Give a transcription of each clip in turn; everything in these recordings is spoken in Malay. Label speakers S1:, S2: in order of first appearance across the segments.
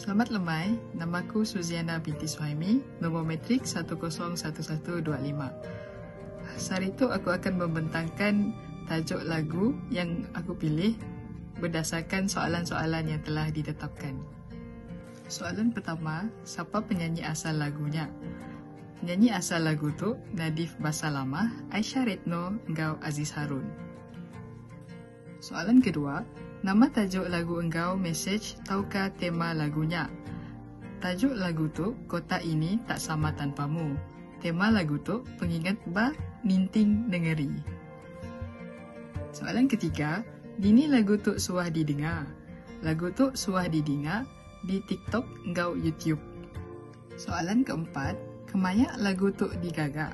S1: Selamat lemai, namaku Suziana binti Suhaimi, nombor metrik 101125. Hari itu aku akan membentangkan tajuk lagu yang aku pilih berdasarkan soalan-soalan yang telah ditetapkan. Soalan pertama, siapa penyanyi asal lagunya? Penyanyi asal lagu tu Nadif Basalamah, Aisyah Retno, engkau Aziz Harun. Soalan kedua, nama tajuk lagu engkau mesej tahukah tema lagunya? Tajuk lagu tu Kota Ini Tak Sama Tanpamu. Tema lagu tu pengingat ba ninting nengeri. Soalan ketiga, dini lagu tu suah didengar. Lagu tu suah didengar di TikTok engkau YouTube. Soalan keempat, kemaya lagu tu digagak?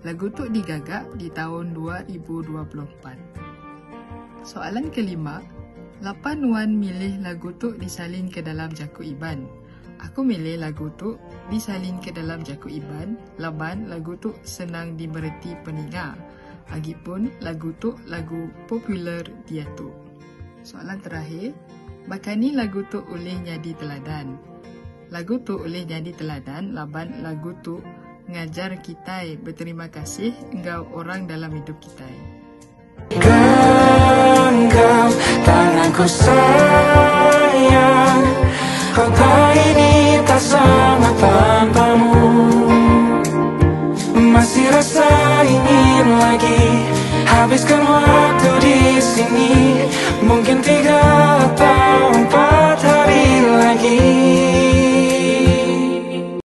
S1: Lagu tu digagak di tahun 2024. Soalan kelima, lapan Wan milih lagu tu disalin ke dalam jaku iban. Aku milih lagu tu disalin ke dalam jaku iban, laban lagu tu senang dimengerti peningat. Agipun lagu tu lagu popular dia tu. Soalan terakhir, bakani lagu tu oleh jadi teladan. Lagu tu oleh jadi teladan, laban lagu tu ngajar kita berterima kasih engkau orang dalam hidup kita.
S2: Genggam tanganku sayang, kota ini tak sama tanpamu. Masih rasa ingin lagi habiskan waktu di sini, mungkin 3